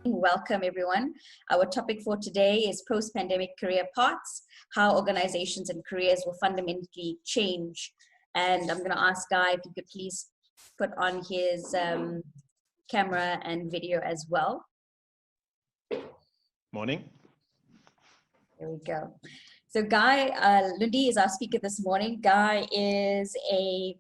Welcome, everyone. Our topic for today is post-pandemic career paths, how organizations and careers will fundamentally change. And I'm going to ask Guy if he could please put on his camera and video as well. Morning. There we go. So Guy Lundy is our speaker this morning. Guy is a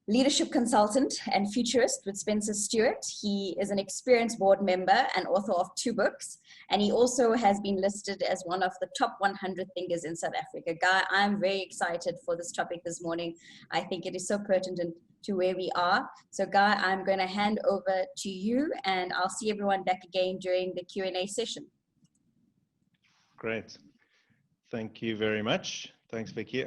leadership consultant and futurist with Spencer Stuart. He is an experienced board member and author of 2 books. And he also has been listed as one of the top 100 thinkers in South Africa. Guy, I'm very excited for this topic this morning. I think it is so pertinent to where we are. So Guy, I'm going to hand over to you and I'll see everyone back again during the Q&A session. Great. Thank you very much. Thanks, Vicky.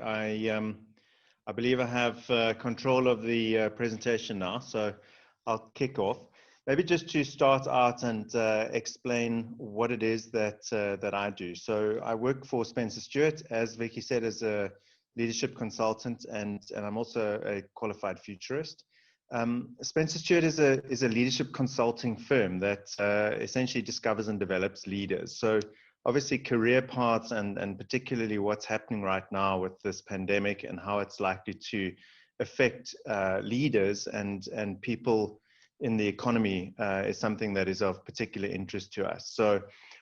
I believe I have control of the presentation now, so I'll kick off. Maybe just to start out and explain what it is that I do. So I work for Spencer Stuart, as Vicky said, as a leadership consultant, and I'm also a qualified futurist. Spencer Stuart is a leadership consulting firm that essentially discovers and develops leaders. So obviously career paths and particularly what's happening right now with this pandemic and how it's likely to affect leaders and people in the economy is something that is of particular interest to us. So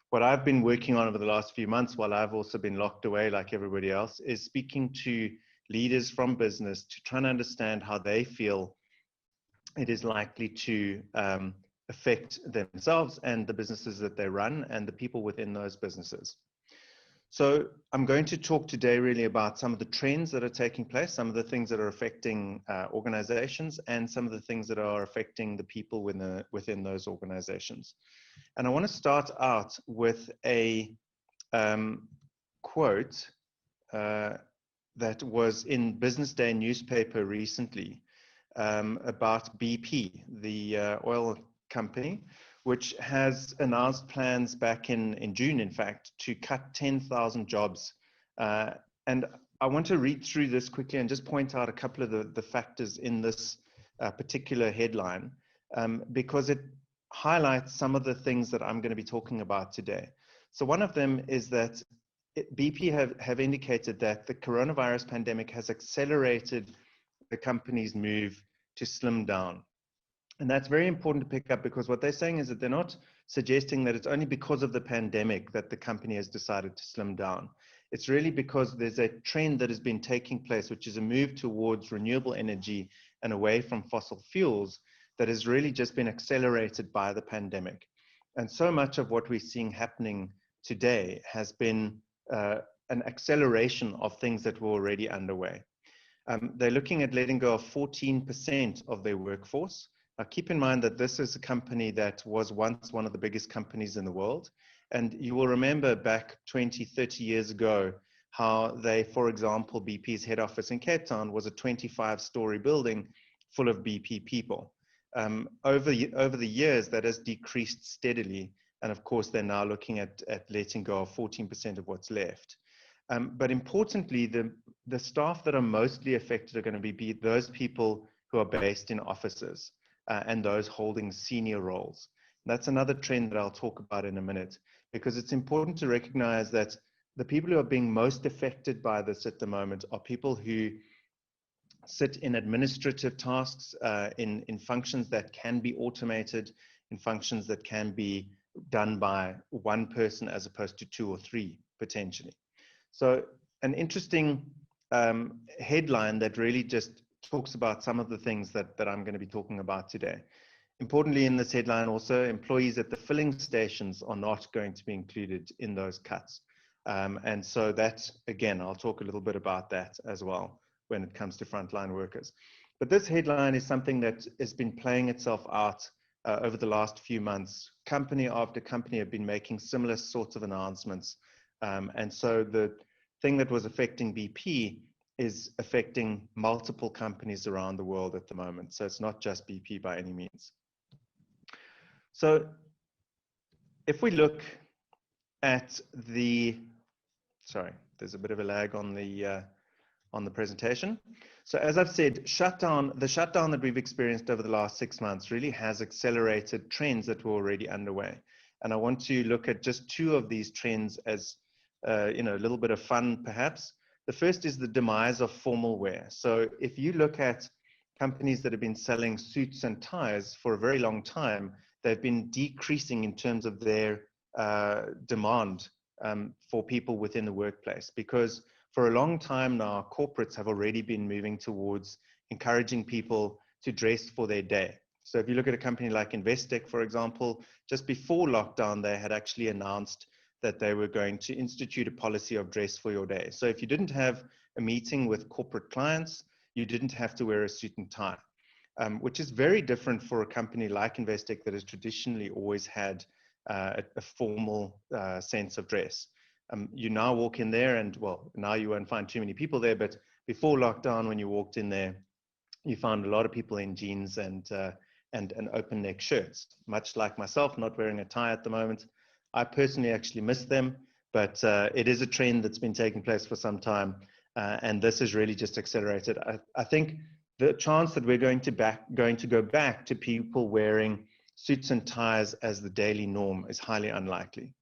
what I've been working on over the last few months, while I've also been locked away like everybody else, is speaking to leaders from business to try and understand how they feel it is likely to affect themselves and the businesses that they run and the people within those businesses. So I'm going to talk today really about some of the trends that are taking place, some of the things that are affecting organizations, and some of the things that are affecting the people within those organizations. And I want to start out with a quote that was in Business Day newspaper recently about BP, the oil company, which has announced plans back in June, in fact, to cut 10,000 jobs. And I want to read through this quickly and just point out a couple of the factors in this particular headline, because it highlights some of the things that I'm going to be talking about today. So one of them is that BP have indicated that the coronavirus pandemic has accelerated the company's move to slim down. And that's very important to pick up, because what they're saying is that they're not suggesting that it's only because of the pandemic that the company has decided to slim down. It's really because there's a trend that has been taking place, which is a move towards renewable energy and away from fossil fuels that has really just been accelerated by the pandemic. And so much of what we're seeing happening today has been an acceleration of things that were already underway. They're looking at letting go of 14% of their workforce. Now, keep in mind that this is a company that was once one of the biggest companies in the world. And you will remember back 20, 30 years ago, how they, for example, BP's head office in Cape Town was a 25-story building full of BP people. Over the years, that has decreased steadily. And of course, they're now looking at letting go of 14% of what's left. But importantly, the staff that are mostly affected are going to be those people who are based in offices. And those holding senior roles. That's another trend that I'll talk about in a minute, because it's important to recognize that the people who are being most affected by this at the moment are people who sit in administrative tasks, in functions that can be automated, in functions that can be done by one person as opposed to 2 or 3 potentially. So an interesting headline that really just talks about some of the things that I'm going to be talking about today. Importantly, in this headline also, employees at the filling stations are not going to be included in those cuts. And so that, again, I'll talk a little bit about that as well when it comes to frontline workers. But this headline is something that has been playing itself out over the last few months. Company after company have been making similar sorts of announcements. And so the thing that was affecting BP is affecting multiple companies around the world at the moment. So it's not just BP by any means. So if we look at the, sorry, there's a bit of a lag on the on the presentation. So as I've said, the shutdown that we've experienced over the last 6 months really has accelerated trends that were already underway. And I want to look at just two of these trends as a little bit of fun, perhaps. The first is the demise of formal wear. So if you look at companies that have been selling suits and ties for a very long time, they've been decreasing in terms of their demand for people within the workplace, because for a long time now, corporates have already been moving towards encouraging people to dress for their day. So if you look at a company like Investec, for example, just before lockdown, they had actually announced that they were going to institute a policy of dress for your day. So if you didn't have a meeting with corporate clients, you didn't have to wear a suit and tie, which is very different for a company like Investec that has traditionally always had a formal sense of dress. You now walk in there and, well, now you won't find too many people there, but before lockdown, when you walked in there, you found a lot of people in jeans and open neck shirts, much like myself, not wearing a tie at the moment. I personally actually miss them, but it is a trend that's been taking place for some time. And this is really just accelerated. I think the chance that we're going to go back to people wearing suits and ties as the daily norm is highly unlikely.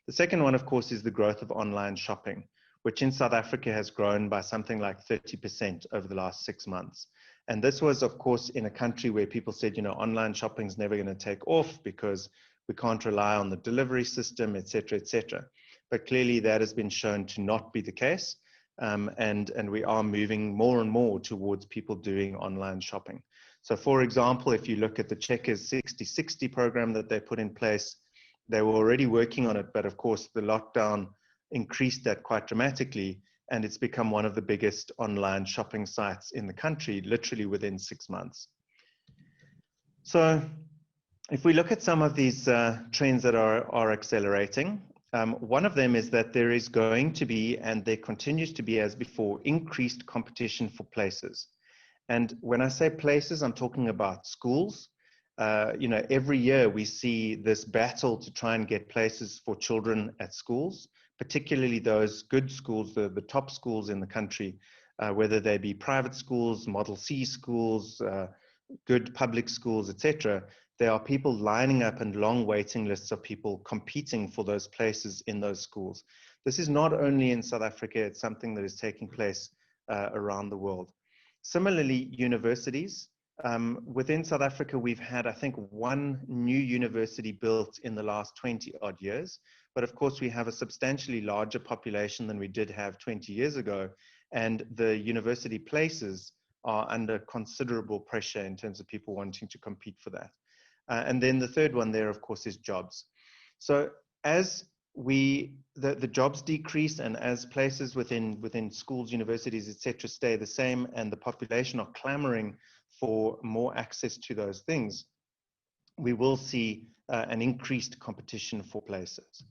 The second one, of course, is the growth of online shopping, which in South Africa has grown by something like 30% over the last 6 months. And this was, of course, in a country where people said, online shopping is never going to take off because we can't rely on the delivery system, et cetera, but clearly that has been shown to not be the case. And we are moving more and more towards people doing online shopping. So for example, if you look at the Checkers 60/60 program that they put in place, they were already working on it, but of course the lockdown increased that quite dramatically, and it's become one of the biggest online shopping sites in the country, literally within 6 months. So if we look at some of these trends that are accelerating, one of them is that there is going to be, and there continues to be as before, increased competition for places. And when I say places, I'm talking about schools. Every year we see this battle to try and get places for children at schools, particularly those good schools, the top schools in the country, whether they be private schools, Model C schools, good public schools, etc. There are people lining up and long waiting lists of people competing for those places in those schools. This is not only in South Africa, it's something that is taking place around the world. Similarly, universities. Within South Africa, we've had, I think, one new university built in the last 20 odd years. But of course, we have a substantially larger population than we did have 20 years ago. And the university places are under considerable pressure in terms of people wanting to compete for that. And then the third one there, of course, is jobs. So as the jobs decrease and as places within schools, universities, etc., stay the same and the population are clamoring for more access to those things, we will see an increased competition for places.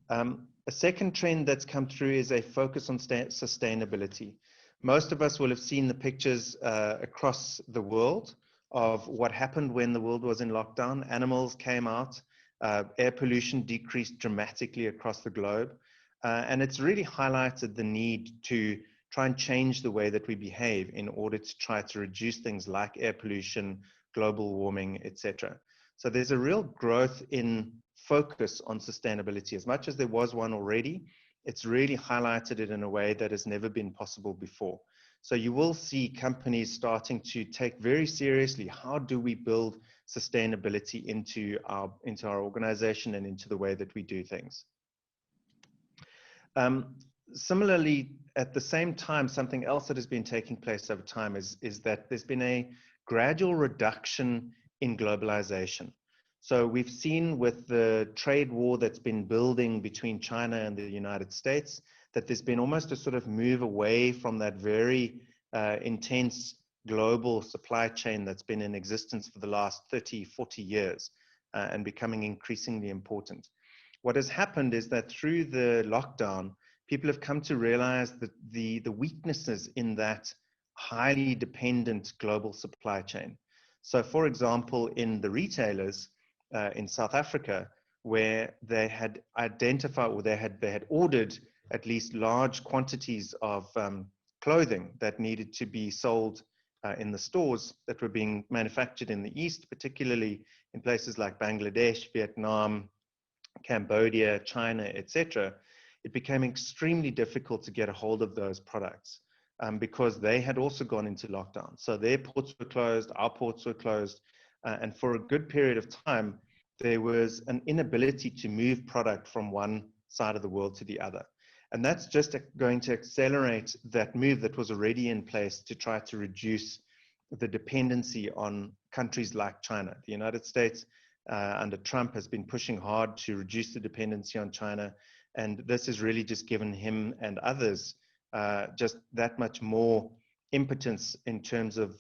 A second trend that's come through is a focus on sustainability. Most of us will have seen the pictures across the world of what happened when the world was in lockdown. Animals came out, air pollution decreased dramatically across the globe, and it's really highlighted the need to try and change the way that we behave in order to try to reduce things like air pollution, global warming, etc. So there's a real growth in focus on sustainability. As much as there was one already, it's really highlighted it in a way that has never been possible before. So you will see companies starting to take very seriously, how do we build sustainability into our organization and into the way that we do things. Similarly, at the same time, something else that has been taking place over time is that there's been a gradual reduction in globalization. So we've seen with the trade war that's been building between China and the United States, that there's been almost a sort of move away from that very intense global supply chain that's been in existence for the last 30, 40 years and becoming increasingly important. What has happened is that through the lockdown, people have come to realize that the weaknesses in that highly dependent global supply chain. So for example, in the retailers in South Africa, where they had identified or they had ordered at least large quantities of clothing that needed to be sold in the stores that were being manufactured in the East, particularly in places like Bangladesh, Vietnam, Cambodia, China, etc., it became extremely difficult to get a hold of those products because they had also gone into lockdown. So their ports were closed, our ports were closed, and for a good period of time, there was an inability to move product from one side of the world to the other. And that's just going to accelerate that move that was already in place to try to reduce the dependency on countries like China. The United States under Trump has been pushing hard to reduce the dependency on China. And this has really just given him and others just that much more impotence in terms of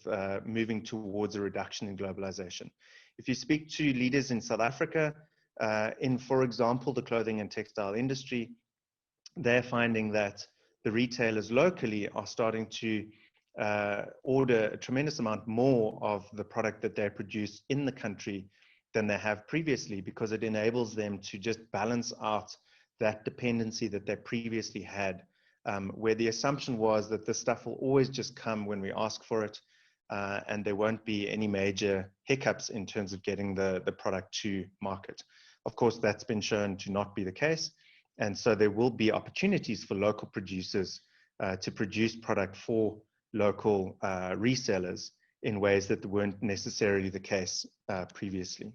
moving towards a reduction in globalization. If you speak to leaders in South Africa, in, for example, the clothing and textile industry, they're finding that the retailers locally are starting to order a tremendous amount more of the product that they produce in the country than they have previously, because it enables them to just balance out that dependency that they previously had, where the assumption was that this stuff will always just come when we ask for it, and there won't be any major hiccups in terms of getting the product to market. Of course, that's been shown to not be the case. And so there will be opportunities for local producers to produce product for local resellers in ways that weren't necessarily the case previously.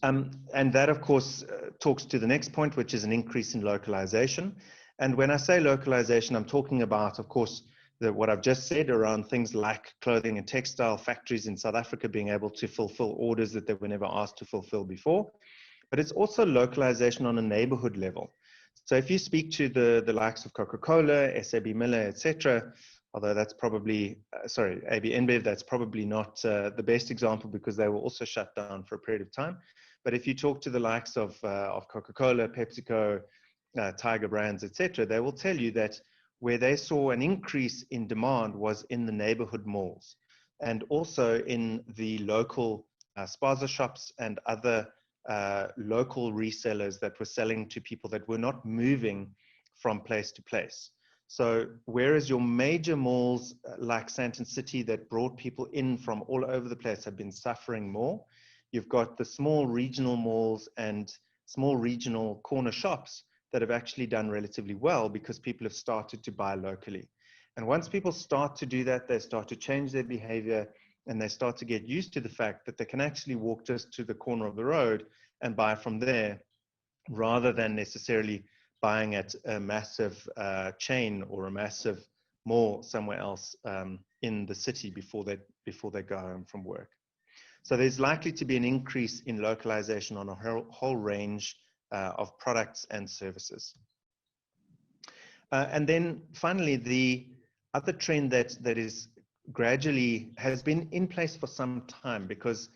And that, of course, talks to the next point, which is an increase in localization. And when I say localization, I'm talking about, of course, what I've just said around things like clothing and textile factories in South Africa being able to fulfill orders that they were never asked to fulfill before. But it's also localization on a neighborhood level. So if you speak to the likes of Coca-Cola, SAB Miller, etc., although that's probably, AB InBev, that's probably not the best example because they were also shut down for a period of time. But if you talk to the likes of Coca-Cola, PepsiCo, Tiger Brands, etc., they will tell you that where they saw an increase in demand was in the neighborhood malls and also in the local spaza shops and other local resellers that were selling to people that were not moving from place to place. So whereas your major malls like Sandton City that brought people in from all over the place have been suffering more, you've got the small regional malls and small regional corner shops that have actually done relatively well because people have started to buy locally. And once people start to do that, they start to change their behavior and they start to get used to the fact that they can actually walk just to the corner of the road and buy from there rather than necessarily buying at a massive chain or a massive mall somewhere else in the city before they go home from work. So there's likely to be an increase in localization on a whole range of products and services. And then finally, the other trend that is gradually has been in place for some time, because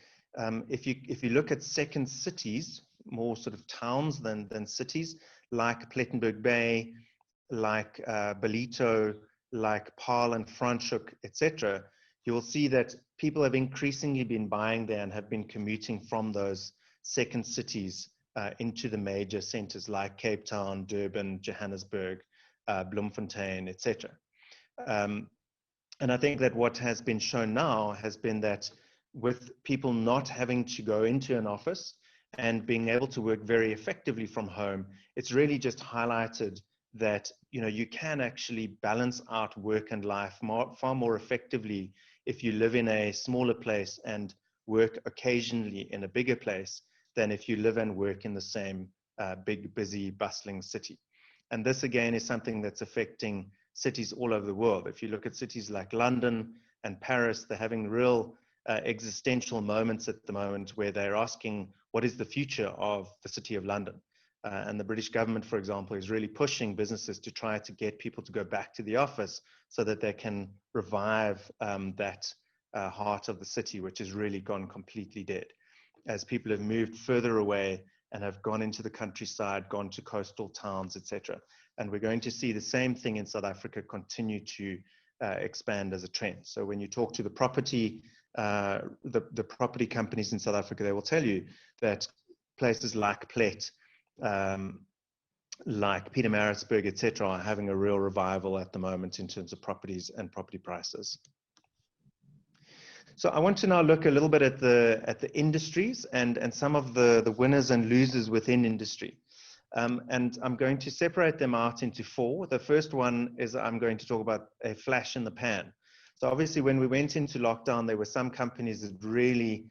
if you look at second cities, more sort of towns than cities, like Plettenberg Bay, like Ballito, like Paarl and Franschhoek, etc., you will see that people have increasingly been buying there and have been commuting from those second cities into the major centers like Cape Town, Durban, Johannesburg, Bloemfontein, etc. And I think that what has been shown now has been that with people not having to go into an office and being able to work very effectively from home, it's really just highlighted that you can actually balance out work and life far more effectively if you live in a smaller place and work occasionally in a bigger place than if you live and work in the same big, busy, bustling city. And this again is something that's affecting cities all over the world. If you look at cities like London and Paris, they're having real existential moments at the moment where they're asking, what is the future of the City of London? And the British government, for example, is really pushing businesses to try to get people to go back to the office so that they can revive that heart of the city, which has really gone completely dead, as people have moved further away and have gone into the countryside, gone to coastal towns, etc. And we're going to see the same thing in South Africa continue to expand as a trend. So when you talk to the property companies in South Africa, they will tell you that places like Plet like Pietermaritzburg, etc., are having a real revival at the moment in terms of properties and property prices. So I want to now look a little bit at the industries and some of the winners and losers within industry. And I'm going to separate them out into four. The first one is I'm going to talk about a flash in the pan. So obviously when we went into lockdown, there were some companies that really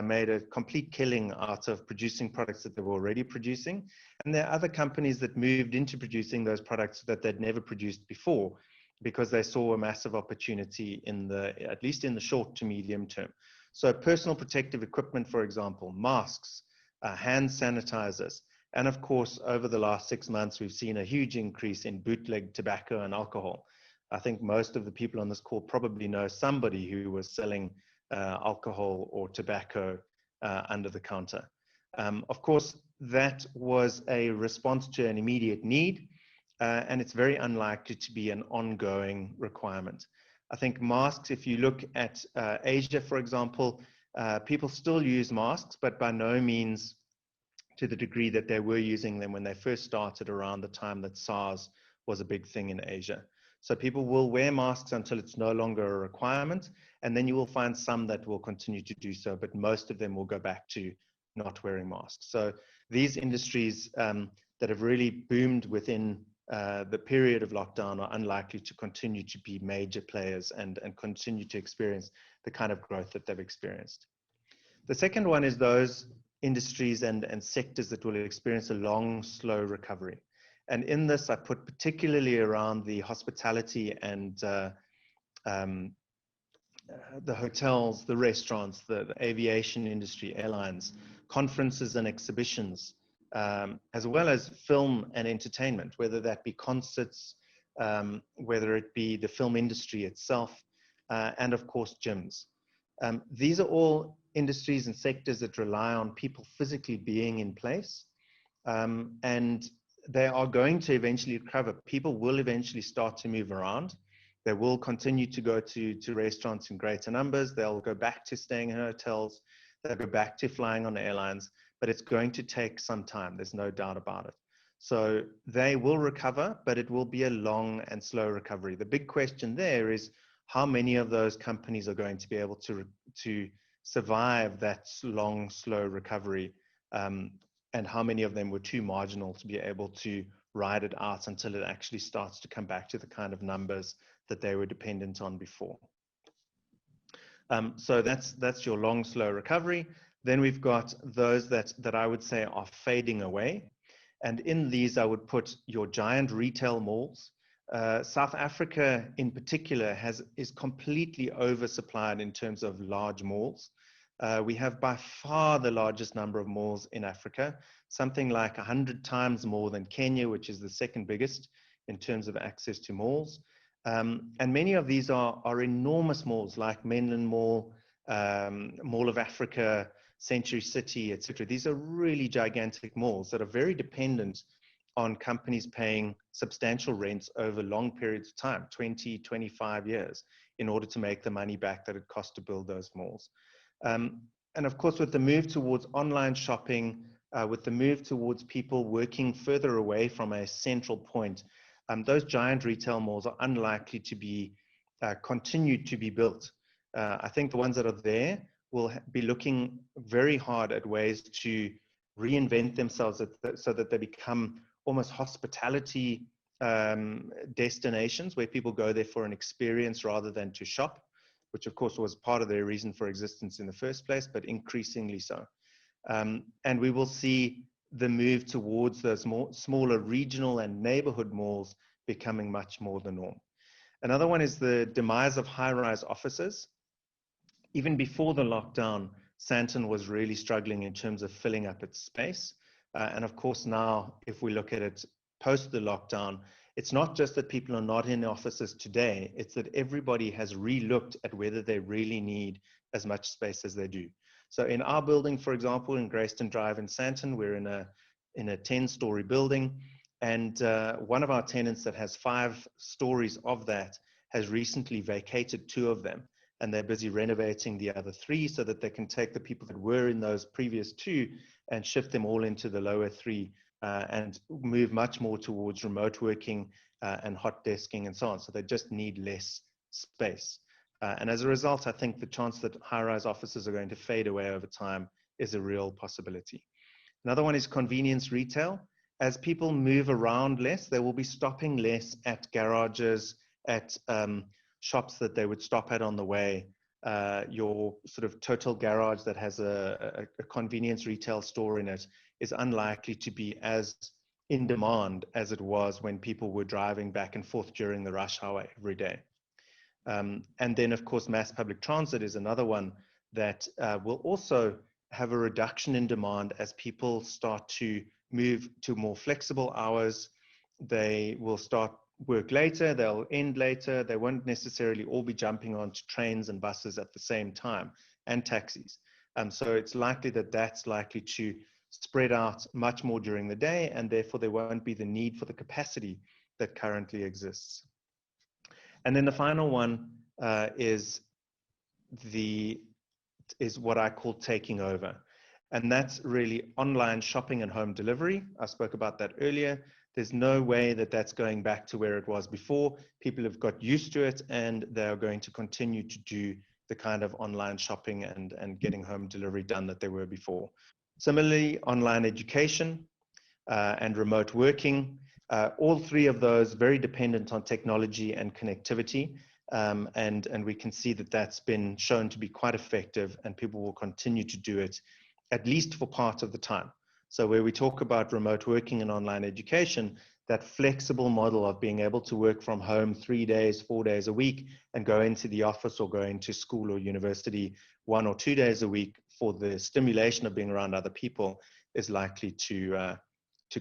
made a complete killing out of producing products that they were already producing. And there are other companies that moved into producing those products that they'd never produced before, because they saw a massive opportunity at least in the short to medium term. So personal protective equipment, for example, masks, hand sanitizers, and of course, over the last 6 months, we've seen a huge increase in bootleg tobacco and alcohol. I think most of the people on this call probably know somebody who was selling alcohol or tobacco under the counter. Of course, that was a response to an immediate need. And it's very unlikely to be an ongoing requirement. I think masks, if you look at Asia, for example, people still use masks, but by no means to the degree that they were using them when they first started around the time that SARS was a big thing in Asia. So people will wear masks until it's no longer a requirement, and then you will find some that will continue to do so, but most of them will go back to not wearing masks. So these industries that have really boomed within the period of lockdown are unlikely to continue to be major players and continue to experience the kind of growth that they've experienced. The second one is those industries and sectors that will experience a long, slow recovery. And in this, I put particularly around the hospitality and the hotels, the restaurants, the aviation industry, airlines, conferences and exhibitions, as well as film and entertainment, whether that be concerts, whether it be the film industry itself, and of course, gyms. These are all industries and sectors that rely on people physically being in place, and they are going to eventually recover. People will eventually start to move around. They will continue to go to restaurants in greater numbers. They'll go back to staying in hotels. They'll go back to flying on airlines, but it's going to take some time. There's no doubt about it. So they will recover, but it will be a long and slow recovery. The big question there is how many of those companies are going to be able to survive that long, slow recovery, and how many of them were too marginal to be able to ride it out until it actually starts to come back to the kind of numbers that they were dependent on before. So that's your long, slow recovery. Then we've got those that I would say are fading away. And in these, I would put your giant retail malls. South Africa in particular is completely oversupplied in terms of large malls. We have by far the largest number of malls in Africa, something like 100 times more than Kenya, which is the second biggest in terms of access to malls. And many of these are enormous malls like Menlyn Mall, Mall of Africa, Century City, etc. These are really gigantic malls that are very dependent on companies paying substantial rents over long periods of time, 20, 25 years, in order to make the money back that it cost to build those malls. And of course, with the move towards online shopping, with the move towards people working further away from a central point, those giant retail malls are unlikely to be continued to be built. I think the ones that are there will be looking very hard at ways to reinvent themselves so that they become almost hospitality destinations where people go there for an experience rather than to shop, which of course was part of their reason for existence in the first place, but increasingly so. And we will see the move towards those smaller regional and neighborhood malls becoming much more the norm. Another one is the demise of high-rise offices. Even before the lockdown, Sandton was really struggling in terms of filling up its space. And of course now, if we look at it post the lockdown, it's not just that people are not in offices today, it's that everybody has re-looked at whether they really need as much space as they do. So in our building, for example, in Grayston Drive in Sandton, we're in a 10-story building, and one of our tenants that has 5 stories of that has recently vacated 2 of them, and they're busy renovating the other 3 so that they can take the people that were in those previous 2 and shift them all into the lower 3 and move much more towards remote working and hot desking and so on. So they just need less space. And as a result, I think the chance that high-rise offices are going to fade away over time is a real possibility. Another one is convenience retail. As people move around less, they will be stopping less at garages, at shops that they would stop at on the way. Your sort of total garage that has a convenience retail store in it is unlikely to be as in demand as it was when people were driving back and forth during the rush hour every day. And then, of course, mass public transit is another one that will also have a reduction in demand as people start to move to more flexible hours. They will start work later, they'll end later, they won't necessarily all be jumping onto trains and buses at the same time, and taxis. So it's likely that that's likely to spread out much more during the day, and therefore there won't be the need for the capacity that currently exists. And then the final one is what I call taking over. And that's really online shopping and home delivery. I spoke about that earlier. There's no way that that's going back to where it was before. People have got used to it, and they're going to continue to do the kind of online shopping and getting home delivery done that they were before. Similarly, online education and remote working, all three of those very dependent on technology and connectivity. And we can see that that's been shown to be quite effective, and people will continue to do it, at least for part of the time. So where we talk about remote working and online education, that flexible model of being able to work from home 3 days, 4 days a week, and go into the office or go into school or university 1 or 2 days a week for the stimulation of being around other people is likely to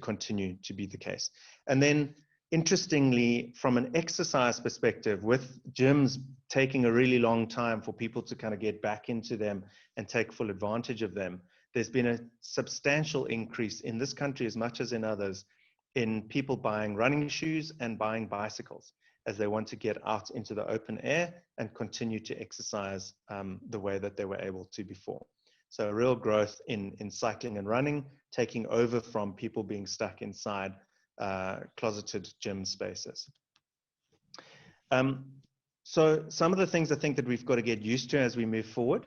continue to be the case. And then, interestingly, from an exercise perspective, with gyms taking a really long time for people to kind of get back into them and take full advantage of them, there's been a substantial increase in this country, as much as in others, in people buying running shoes and buying bicycles as they want to get out into the open air and continue to exercise the way that they were able to before. So a real growth in cycling and running, taking over from people being stuck inside closeted gym spaces. So some of the things I think that we've got to get used to as we move forward.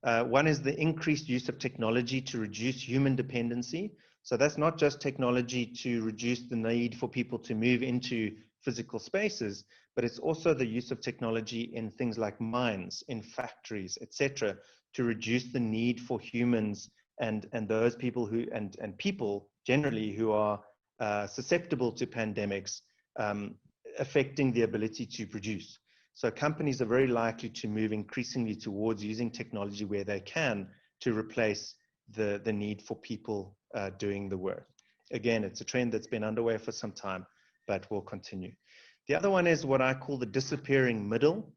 One is the increased use of technology to reduce human dependency. So that's not just technology to reduce the need for people to move into physical spaces, but it's also the use of technology in things like mines, in factories, etc., to reduce the need for humans and those people who, and people generally who are susceptible to pandemics, affecting the ability to produce. So companies are very likely to move increasingly towards using technology where they can to replace the need for people doing the work. Again, it's a trend that's been underway for some time, but will continue. The other one is what I call the disappearing middle.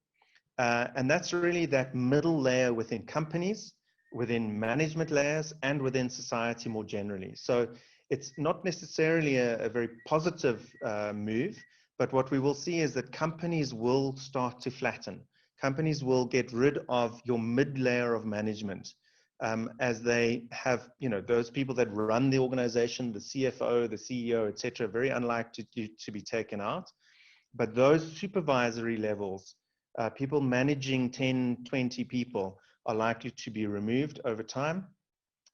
And that's really that middle layer within companies, within management layers, and within society more generally. So it's not necessarily a very positive move, but what we will see is that companies will start to flatten. Companies will get rid of your mid layer of management as they have, those people that run the organization, the CFO, the CEO, etc., very unlikely to be taken out. But those supervisory levels, people managing 10, 20 people, are likely to be removed over time.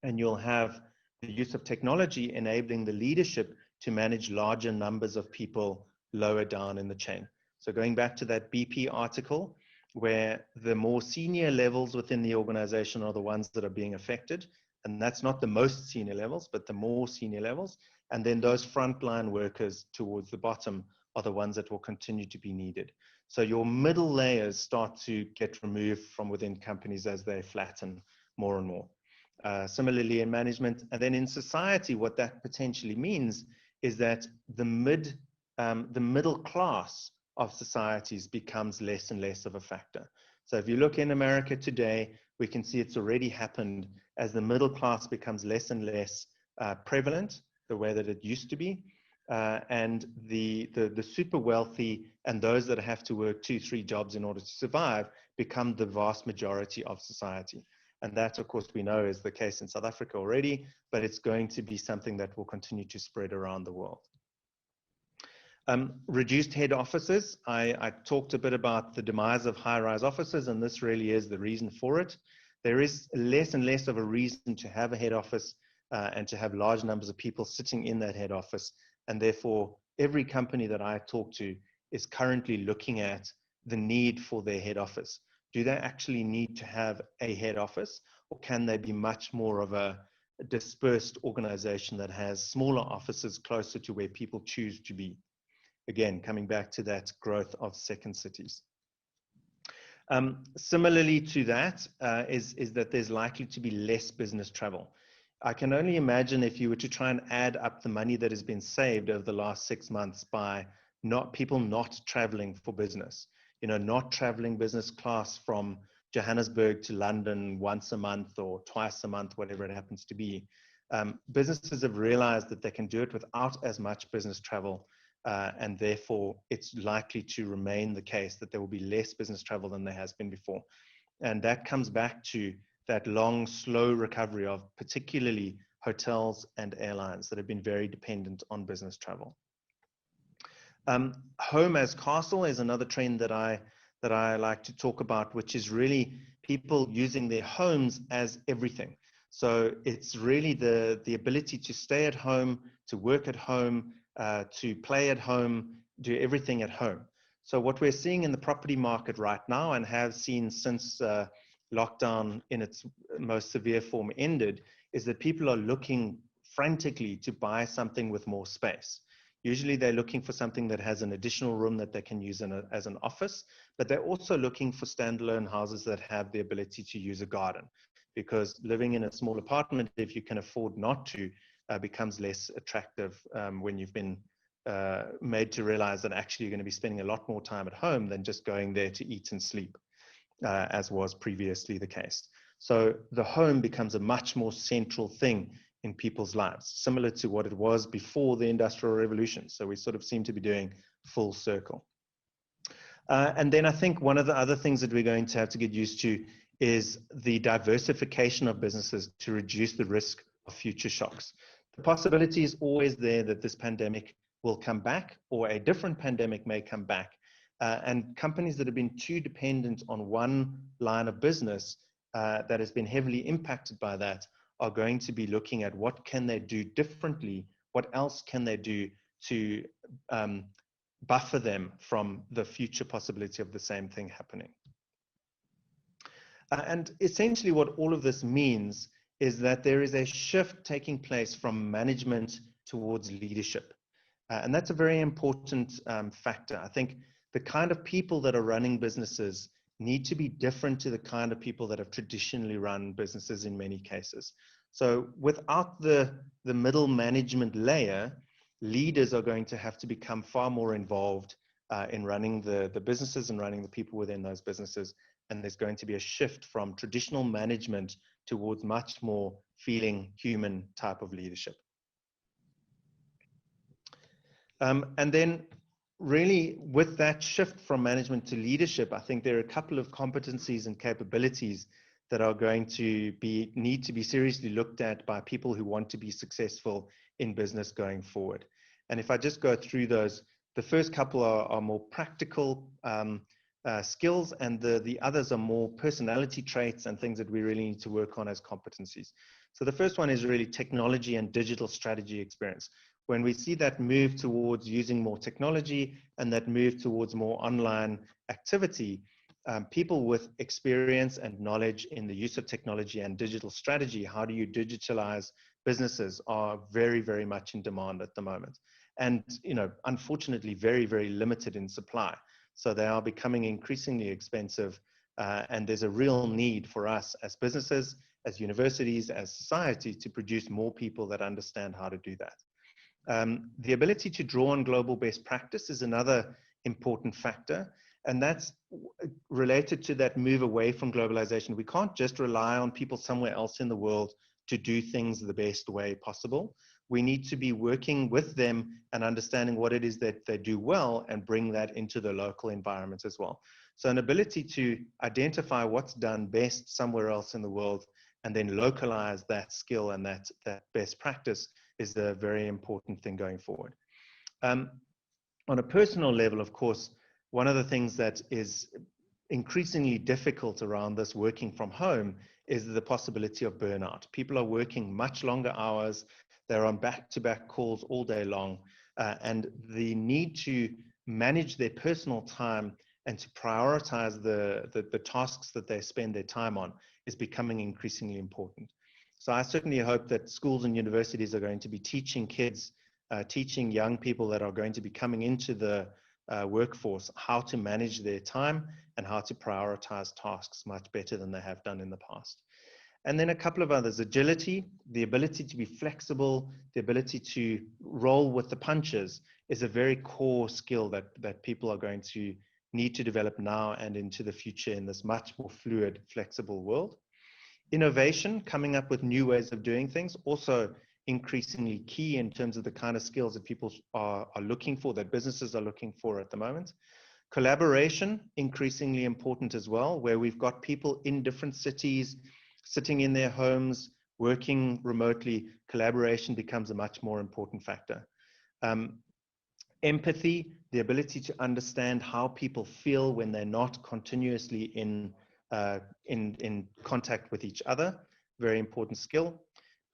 And you'll have the use of technology enabling the leadership to manage larger numbers of people lower down in the chain. So going back to that BP article, where the more senior levels within the organization are the ones that are being affected, and that's not the most senior levels, but the more senior levels, and then those frontline workers towards the bottom are the ones that will continue to be needed. So your middle layers start to get removed from within companies as they flatten more and more. Similarly in management, and then in society, what that potentially means is that the middle class of societies becomes less and less of a factor. So if you look in America today, we can see it's already happened as the middle class becomes less and less prevalent, the way that it used to be. And the super wealthy and those that have to work 2-3 jobs in order to survive become the vast majority of society. And that, of course, we know is the case in South Africa already, but it's going to be something that will continue to spread around the world. Reduced head offices. I talked a bit about the demise of high-rise offices, and this really is the reason for it. There is less and less of a reason to have a head office and to have large numbers of people sitting in that head office. And therefore, every company that I talk to is currently looking at the need for their head office. Do they actually need to have a head office, or can they be much more of a dispersed organization that has smaller offices closer to where people choose to be? Again, coming back to that growth of second cities. Similarly to that is that there's likely to be less business travel. I can only imagine if you were to try and add up the money that has been saved over the last 6 months by people not traveling for business, not traveling business class from Johannesburg to London once a month or twice a month, whatever it happens to be. Businesses have realized that they can do it without as much business travel. And therefore, it's likely to remain the case that there will be less business travel than there has been before. And that comes back to that long, slow recovery of particularly hotels and airlines that have been very dependent on business travel. Home as castle is another trend that I like to talk about, which is really people using their homes as everything. So it's really the ability to stay at home, to work at home, to play at home, do everything at home. So what we're seeing in the property market right now, and have seen since lockdown in its most severe form ended, is that people are looking frantically to buy something with more space. Usually they're looking for something that has an additional room that they can use as an office, but they're also looking for standalone houses that have the ability to use a garden, because living in a small apartment, if you can afford not to, becomes less attractive when you've been made to realize that actually you're going to be spending a lot more time at home than just going there to eat and sleep, as was previously the case. So the home becomes a much more central thing in people's lives, similar to what it was before the Industrial Revolution. So we sort of seem to be doing full circle. And then I think one of the other things that we're going to have to get used to is the diversification of businesses to reduce the risk of future shocks. The possibility is always there that this pandemic will come back, or a different pandemic may come back. And companies that have been too dependent on one line of business that has been heavily impacted by that are going to be looking at what can they do differently, what else can they do to buffer them from the future possibility of the same thing happening. And essentially what all of this means is that there is a shift taking place from management towards leadership. And that's a very important factor. I think the kind of people that are running businesses need to be different to the kind of people that have traditionally run businesses in many cases. So without the middle management layer, leaders are going to have to become far more involved in running the businesses and running the people within those businesses. And there's going to be a shift from traditional management towards much more feeling human type of leadership. And then really with that shift from management to leadership, I think there are a couple of competencies and capabilities that are going to need to be seriously looked at by people who want to be successful in business going forward. And if I just go through those, the first couple are more practical skills, and the others are more personality traits and things that we really need to work on as competencies. So the first one is really technology and digital strategy experience. When we see that move towards using more technology and that move towards more online activity, people with experience and knowledge in the use of technology and digital strategy, how do you digitalize businesses, are very, very much in demand at the moment. And, unfortunately, very, very limited in supply. So they are becoming increasingly expensive. And there's a real need for us as businesses, as universities, as society to produce more people that understand how to do that. The ability to draw on global best practice is another important factor, and that's related to that move away from globalization. We can't just rely on people somewhere else in the world to do things the best way possible. We need to be working with them and understanding what it is that they do well and bring that into the local environment as well. So an ability to identify what's done best somewhere else in the world and then localize that skill and that best practice is a very important thing going forward. On a personal level, of course, one of the things that is increasingly difficult around this working from home is the possibility of burnout. People are working much longer hours. They're on back-to-back calls all day long. And the need to manage their personal time and to prioritize the tasks that they spend their time on is becoming increasingly important. So I certainly hope that schools and universities are going to be teaching kids, teaching young people that are going to be coming into the workforce how to manage their time and how to prioritize tasks much better than they have done in the past. And then a couple of others: agility, the ability to be flexible, the ability to roll with the punches is a very core skill that people are going to need to develop now and into the future in this much more fluid, flexible world. Innovation, coming up with new ways of doing things, also increasingly key in terms of the kind of skills that people are looking for, that businesses are looking for at the moment. Collaboration, increasingly important as well, where we've got people in different cities, sitting in their homes, working remotely. Collaboration becomes a much more important factor. Empathy, the ability to understand how people feel when they're not continuously in contact with each other, very important skill.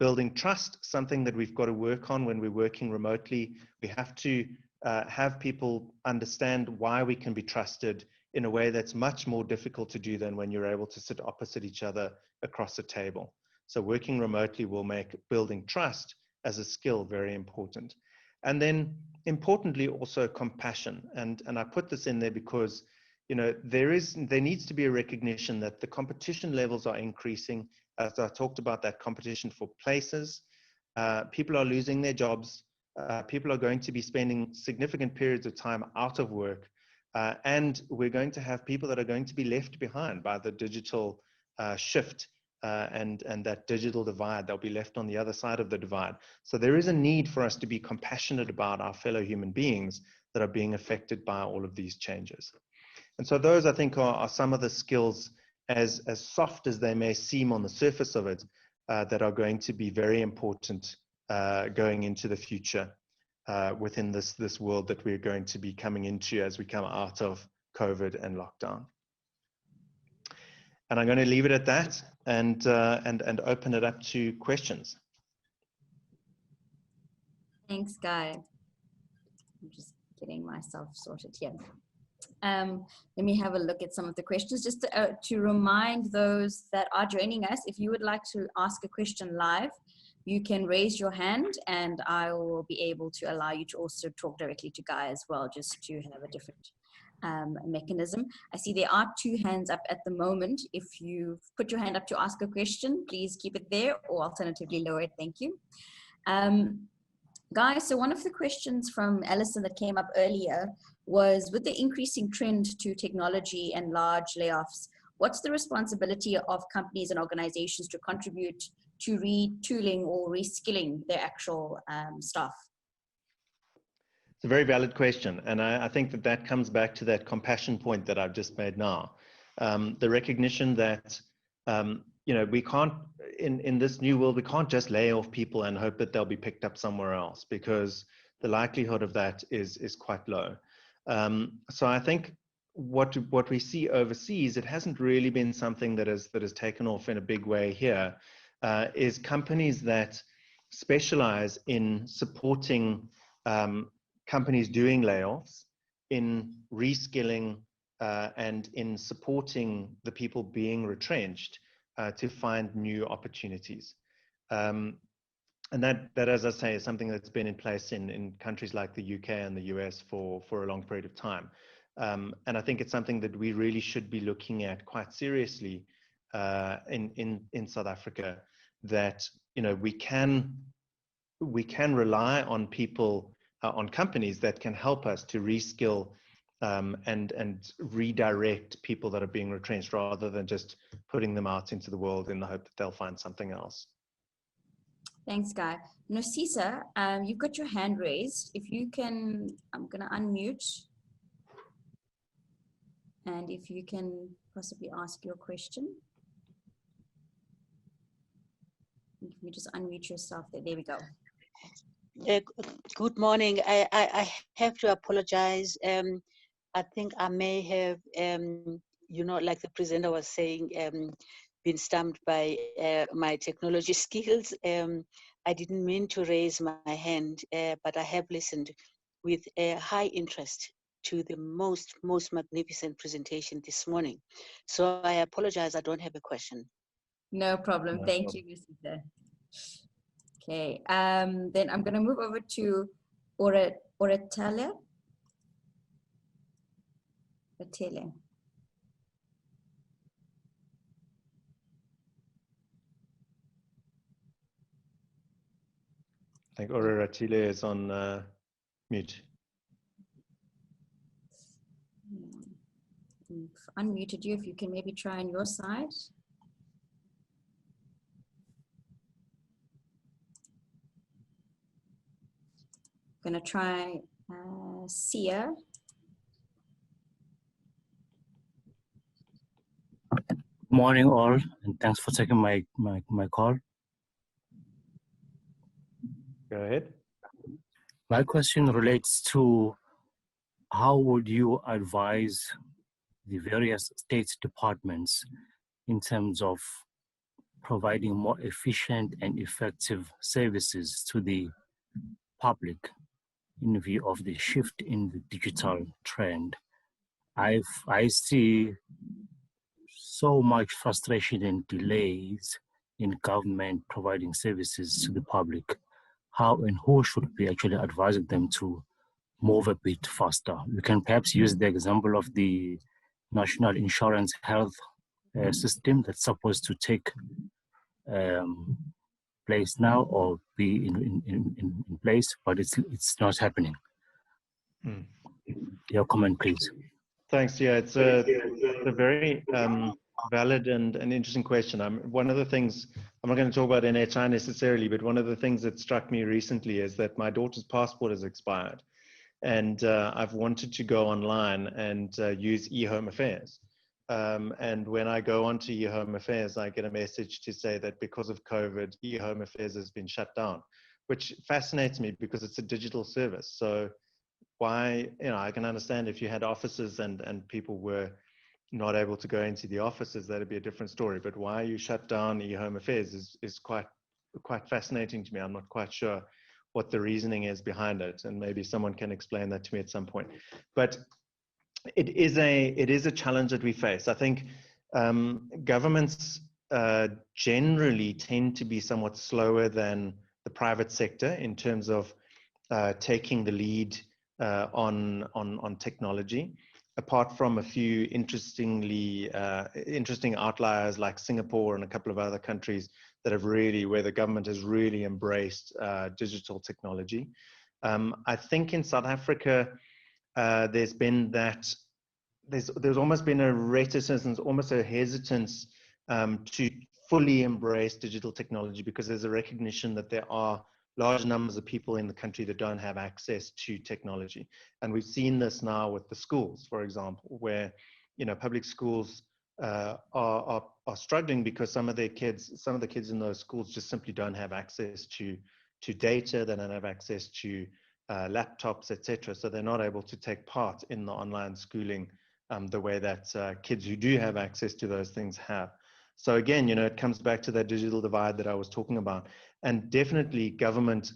Building trust, something that we've got to work on when we're working remotely. We have to have people understand why we can be trusted in a way that's much more difficult to do than when you're able to sit opposite each other across a table. So working remotely will make building trust as a skill very important. And then importantly also compassion. And I put this in there because, you know, there needs to be a recognition that the competition levels are increasing. As I talked about, that competition for places, people are losing their jobs. People are going to be spending significant periods of time out of work. And we're going to have people that are going to be left behind by the digital shift and that digital divide. They'll be left on the other side of the divide. So there is a need for us to be compassionate about our fellow human beings that are being affected by all of these changes. And so those, I think, are some of the skills, as soft as they may seem on the surface of it, that are going to be very important going into the future within this world that we're going to be coming into as we come out of COVID and lockdown. And I'm going to leave it at that and open it up to questions. Thanks, Guy. I'm just getting myself sorted here. Let me have a look at some of the questions. Just to remind those that are joining us, if you would like to ask a question live, you can raise your hand and I will be able to allow you to also talk directly to Guy as well, just to have a different mechanism. I see there are 2 hands up at the moment. If you put your hand up to ask a question, please keep it there or alternatively lower it. Thank you. Guy, so one of the questions from Alison that came up earlier was, with the increasing trend to technology and large layoffs, what's the responsibility of companies and organizations to contribute to retooling or reskilling their actual staff? It's a very valid question. And I think that comes back to that compassion point that I've just made now. The recognition that, you know, we can't, in this new world, we can't just lay off people and hope that they'll be picked up somewhere else, because the likelihood of that is quite low. So I think what we see overseas, it hasn't really been something that has taken off in a big way here, is companies that specialize in supporting companies doing layoffs, in reskilling and in supporting the people being retrenched to find new opportunities. And that, as I say, is something that's been in place in countries like the UK and the US for a long period of time. And I think it's something that we really should be looking at quite seriously in South Africa, that, you know, we can rely on people, on companies that can help us to reskill and redirect people that are being retrenched, rather than just putting them out into the world in the hope that they'll find something else. Thanks, Guy. Nosisa, you've got your hand raised. If you can, I'm going to unmute. And if you can possibly ask your question. If you just unmute yourself there. There we go. Good morning. I have to apologize. I think I may have, like the presenter was saying, been stumped by my technology skills. I didn't mean to raise my hand, but I have listened with a high interest to the most magnificent presentation this morning. So I apologize, I don't have a question. No problem. No Thank problem. you, Misita. Okay, then I'm going to move over to Oratale. Ratele. I think Aurora Chile is on mute. I've unmuted you. If you can maybe try on your side. Going to try Sia. Morning all, and thanks for taking my call. Go ahead. My question relates to how would you advise the various state departments in terms of providing more efficient and effective services to the public in view of the shift in the digital trend? I see so much frustration and delays in government providing services to the public. How and who should be actually advising them to move a bit faster? You can perhaps use the example of the National Insurance Health system that's supposed to take place now or be in place, but it's not happening. Your comment, please. Thanks. Yeah, it's a very valid and an interesting question. One of the things, I'm not going to talk about NHI necessarily, but one of the things that struck me recently is that my daughter's passport has expired, and I've wanted to go online and use eHome Affairs. And when I go onto eHome Affairs, I get a message to say that because of COVID, eHome Affairs has been shut down, which fascinates me because it's a digital service. So why, I can understand if you had offices and people were not able to go into the offices, that'd be a different story. But why you shut down eHome Affairs is quite fascinating to me. I'm not quite sure what the reasoning is behind it, and maybe someone can explain that to me at some point. But it is a challenge that we face. I think governments generally tend to be somewhat slower than the private sector in terms of taking the lead on technology, apart from a few interesting outliers like Singapore and a couple of other countries that have really, where the government has really embraced digital technology. I think in South Africa, there's been that, there's almost been a reticence, almost a hesitance to fully embrace digital technology, because there's a recognition that there are large numbers of people in the country that don't have access to technology. And we've seen this now with the schools, for example, where, public schools are struggling because some of the kids in those schools just simply don't have access to data, they don't have access to laptops, etc. So they're not able to take part in the online schooling the way that kids who do have access to those things have. So again, it comes back to that digital divide that I was talking about. And definitely government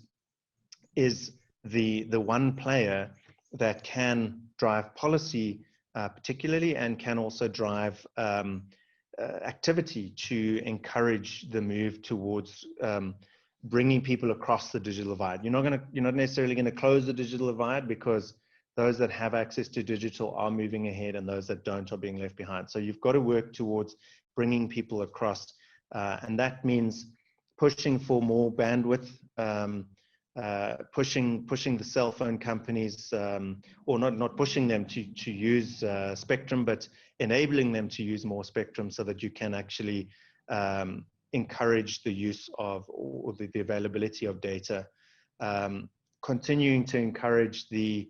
is the one player that can drive policy particularly, and can also drive activity to encourage the move towards bringing people across the digital divide. You're not necessarily going to close the digital divide, because those that have access to digital are moving ahead and those that don't are being left behind. So you've got to work towards bringing people across, and that means pushing for more bandwidth, pushing the cell phone companies, or not pushing them to use spectrum, but enabling them to use more spectrum so that you can actually encourage the use of, or the availability of data, continuing to encourage the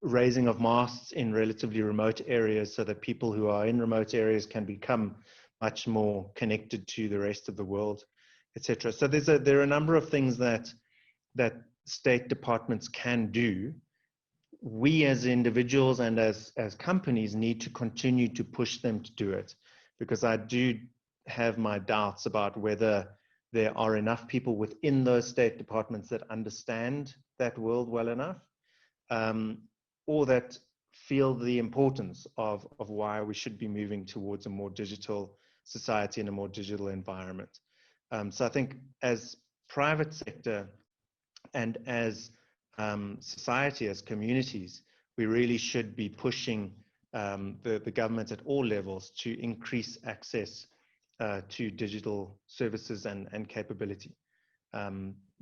raising of masts in relatively remote areas so that people who are in remote areas can become much more connected to the rest of the world, etc. So there are a number of things that state departments can do. We as individuals and as companies need to continue to push them to do it, because I do have my doubts about whether there are enough people within those state departments that understand that world well enough, or that feel the importance of why we should be moving towards a more digital society and a more digital environment. So I think as private sector and as society, as communities, we really should be pushing the government at all levels to increase access to digital services and capability.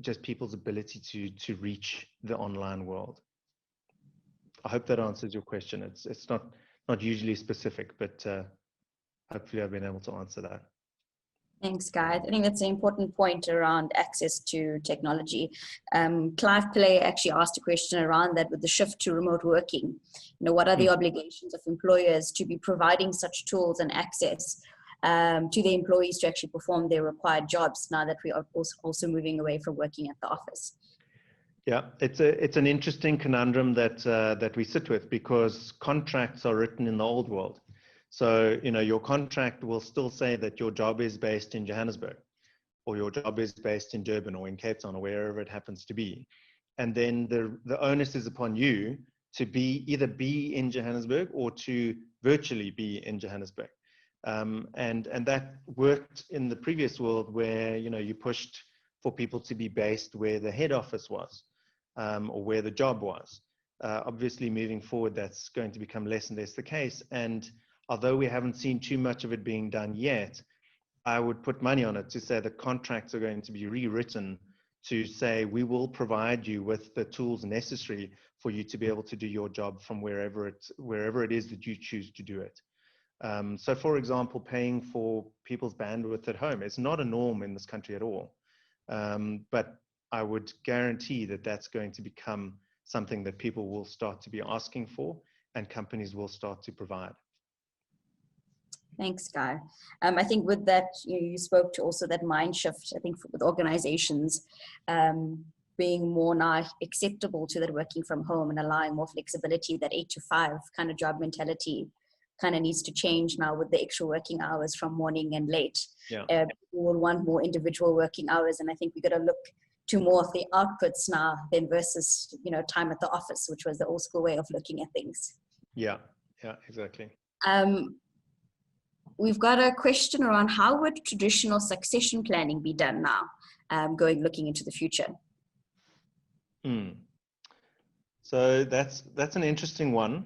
Just people's ability to reach the online world. I hope that answers your question. It's not usually specific, but hopefully I've been able to answer that. Thanks, Guy. I think that's an important point around access to technology. Clive Pillay actually asked a question around that with the shift to remote working. What are the obligations of employers to be providing such tools and access to the employees to actually perform their required jobs now that we are also moving away from working at the office? Yeah, it's an interesting conundrum that we sit with, because contracts are written in the old world. So, your contract will still say that your job is based in Johannesburg, or your job is based in Durban or in Cape Town or wherever it happens to be. And then the onus is upon you to either be in Johannesburg or to virtually be in Johannesburg. And that worked in the previous world where, you pushed for people to be based where the head office was, or where the job was. Obviously, moving forward, that's going to become less and less the case. And although we haven't seen too much of it being done yet, I would put money on it to say that contracts are going to be rewritten to say, we will provide you with the tools necessary for you to be able to do your job from wherever it is that you choose to do it. So, for example, paying for people's bandwidth at home is not a norm in this country at all. But I would guarantee that that's going to become something that people will start to be asking for and companies will start to provide. Thanks, Guy. I think with that, you spoke to also that mind shift, I think, with organizations being more now acceptable to that working from home and allowing more flexibility, that 8 to 5 kind of job mentality kind of needs to change now with the extra working hours from morning and late. Yeah. People will want more individual working hours, and I think we've got to look to more of the outputs now than versus, time at the office, which was the old school way of looking at things. Yeah, exactly. We've got a question around how would traditional succession planning be done now, looking into the future? So that's an interesting one.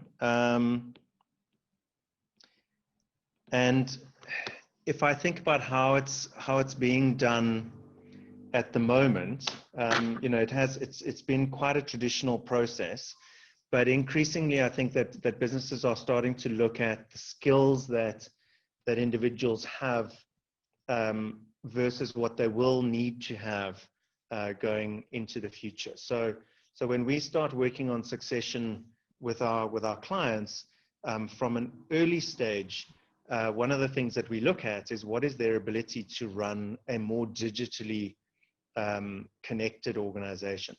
And if I think about how it's being done at the moment, it's been quite a traditional process, but increasingly I think that businesses are starting to look at the skills that individuals have versus what they will need to have going into the future. So when we start working on succession with our clients from an early stage, one of the things that we look at is what is their ability to run a more digitally connected organization.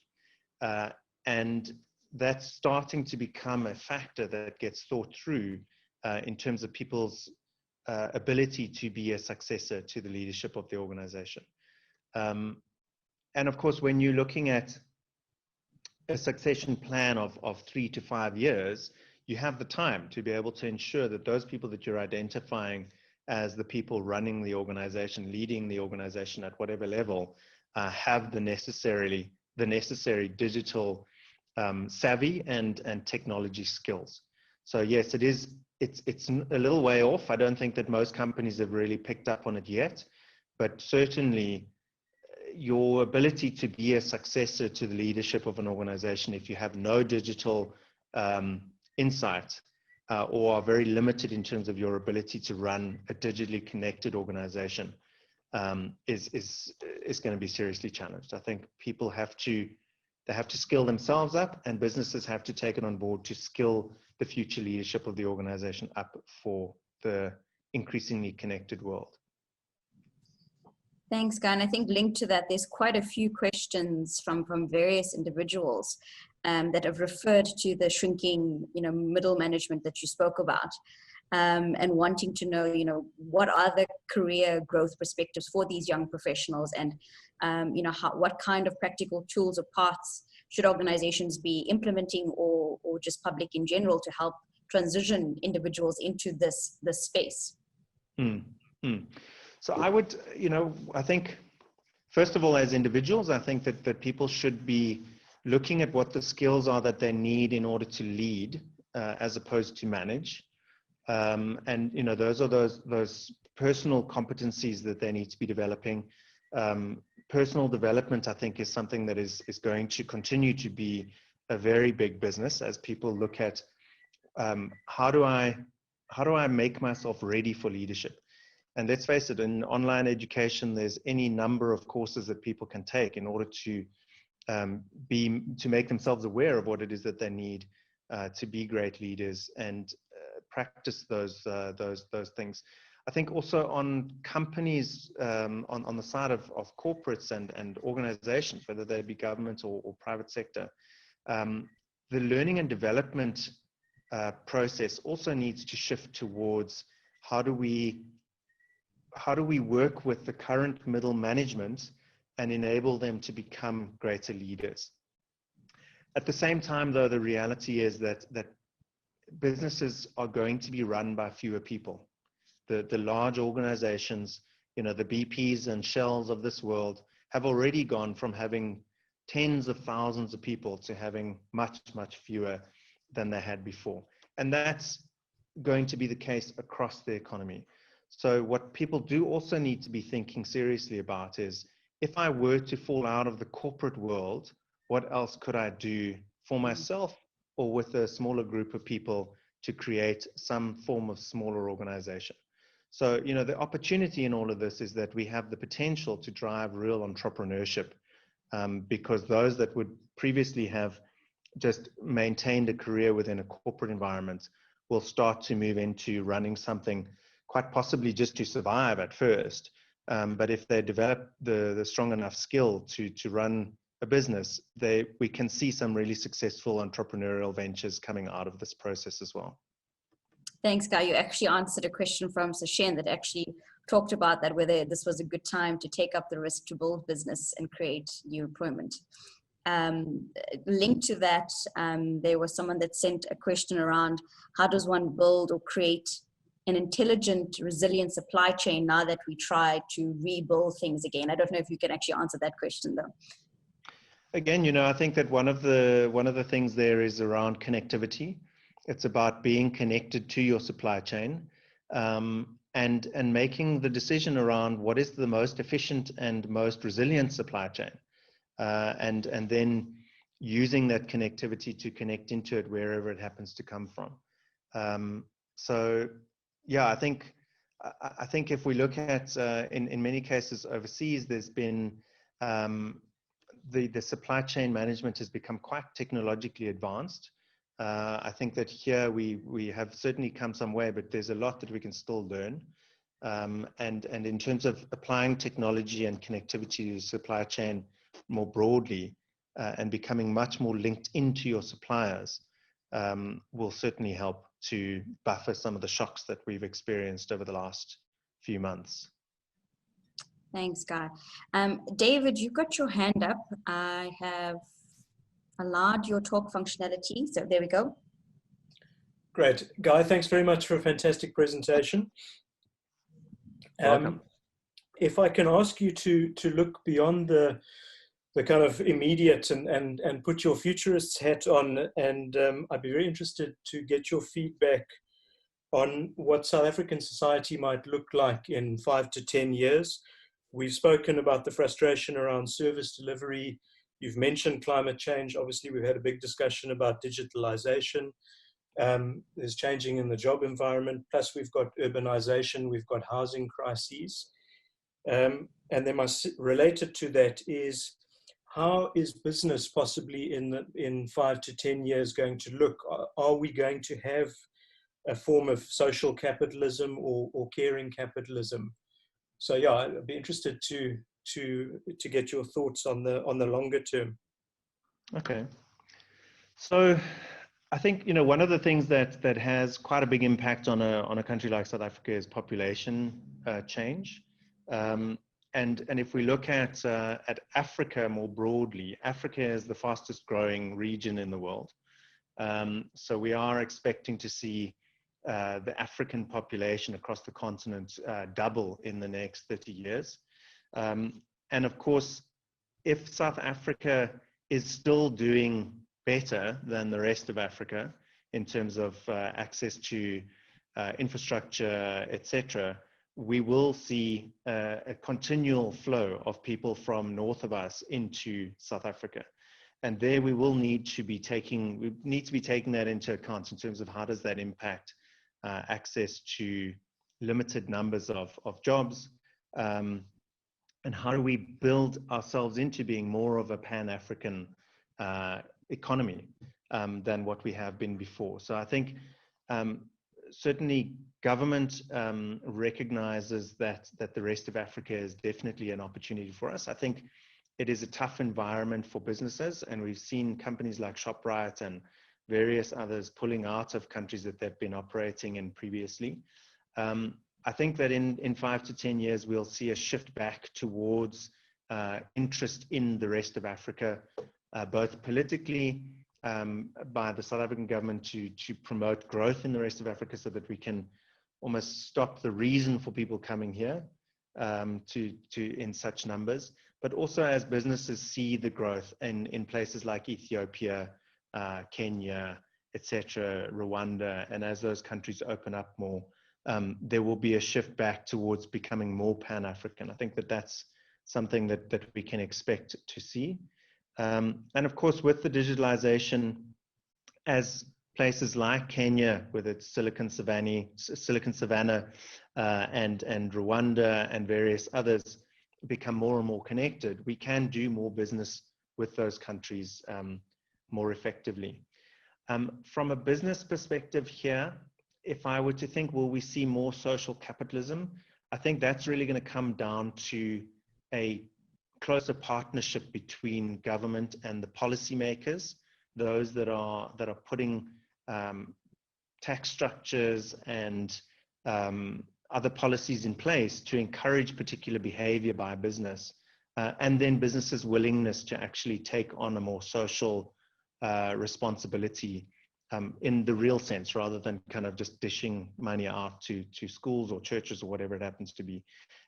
And that's starting to become a factor that gets thought through in terms of people's ability to be a successor to the leadership of the organization. And of course, when you're looking at a succession plan of 3 to 5 years, you have the time to be able to ensure that those people that you're identifying as the people running the organization, leading the organization at whatever level, have the necessary digital savvy and technology skills. So yes, it's a little way off. I don't think that most companies have really picked up on it yet, but certainly your ability to be a successor to the leadership of an organization, if you have no digital insight or are very limited in terms of your ability to run a digitally connected organization, is going to be seriously challenged. I think people have to They have to skill themselves up, and businesses have to take it on board to skill the future leadership of the organization up for the increasingly connected world. Thanks, Guy. And I think linked to that, there's quite a few questions from various individuals that have referred to the shrinking, middle management that you spoke about, and wanting to know, what are the career growth perspectives for these young professionals, and what kind of practical tools or paths should organizations be implementing, or just public in general, to help transition individuals into this space. So I would, I think, first of all, as individuals, I think that people should be looking at what the skills are that they need in order to lead, as opposed to manage. And, those are those personal competencies that they need to be developing. Personal development, I think, is something that is going to continue to be a very big business as people look at how do I make myself ready for leadership? And let's face it, in online education, there's any number of courses that people can take in order to make themselves aware of what it is that they need to be great leaders, and practice those things. I think also on companies, on the side of corporates and organizations, whether they be government or private sector, the learning and development process also needs to shift towards how do we work with the current middle management and enable them to become greater leaders. At the same time, though, the reality is that businesses are going to be run by fewer people. The large organizations, the BPs and Shells of this world, have already gone from having tens of thousands of people to having much, much fewer than they had before. And that's going to be the case across the economy. So what people do also need to be thinking seriously about is, if I were to fall out of the corporate world, what else could I do for myself or with a smaller group of people to create some form of smaller organization? So, the opportunity in all of this is that we have the potential to drive real entrepreneurship, because those that would previously have just maintained a career within a corporate environment will start to move into running something, quite possibly just to survive at first. But if they develop the strong enough skill to run a business, we can see some really successful entrepreneurial ventures coming out of this process as well. Thanks, Guy. You actually answered a question from Sashen that actually talked about that, whether this was a good time to take up the risk to build business and create new employment. Linked to that, there was someone that sent a question around, how does one build or create an intelligent, resilient supply chain now that we try to rebuild things again? I don't know if you can actually answer that question, though. Again, I think that one of the things there is around connectivity. It's about being connected to your supply chain, and making the decision around what is the most efficient and most resilient supply chain, and then using that connectivity to connect into it wherever it happens to come from. So yeah, I think if we look at in many cases overseas, there's been the supply chain management has become quite technologically advanced. I think that here we have certainly come some way, but there's a lot that we can still learn. And in terms of applying technology and connectivity to the supply chain more broadly, and becoming much more linked into your suppliers, will certainly help to buffer some of the shocks that we've experienced over the last few months. Thanks, Guy. David, you've got your hand up. I have allowed your talk functionality, so there we go. Great. Guy, thanks very much for a fantastic presentation. Welcome. If I can ask you to look beyond the kind of immediate and put your futurist's hat on, and I'd be very interested to get your feedback on what South African society might look like in 5 to 10 years. We've spoken about the frustration around service delivery. You've mentioned climate change. Obviously, we've had a big discussion about digitalization. There's changing in the job environment. Plus, we've got urbanization. We've got housing crises. And then related to that is, how is business possibly in 5 to 10 years going to look? Are we going to have a form of social capitalism or caring capitalism? So yeah, I'd be interested to get your thoughts on the longer term. Okay. So I think, you know, one of the things that has quite a big impact on a country like South Africa is population change. And if we look at Africa more broadly, Africa is the fastest growing region in the world. So we are expecting to see the African population across the continent double in the next 30 years. And of course, if South Africa is still doing better than the rest of Africa in terms of access to infrastructure, etc., we will see a continual flow of people from north of us into South Africa. And there we will need to be taking that into account in terms of how does that impact access to limited numbers of jobs, and how do we build ourselves into being more of a Pan-African economy than what we have been before. So I think certainly government recognizes that the rest of Africa is definitely an opportunity for us. I think it is a tough environment for businesses, and we've seen companies like ShopRite and various others pulling out of countries that they've been operating in previously. I think that in 5 to 10 years, we'll see a shift back towards interest in the rest of Africa, both politically by the South African government to promote growth in the rest of Africa so that we can almost stop the reason for people coming here in such numbers, but also as businesses see the growth in places like Ethiopia, Kenya, etc., Rwanda, and as those countries open up more, there will be a shift back towards becoming more Pan-African. I think that that's something that we can expect to see. And of course, with the digitalization, as places like Kenya, with its Silicon Savannah and Rwanda and various others become more and more connected, we can do more business with those countries more effectively. From a business perspective here, if I were to think, will we see more social capitalism? I think that's really going to come down to a closer partnership between government and the policymakers, those that are putting tax structures and other policies in place to encourage particular behavior by business, and then businesses' willingness to actually take on a more social responsibility in the real sense, rather than kind of just dishing money out to schools or churches or whatever it happens to be.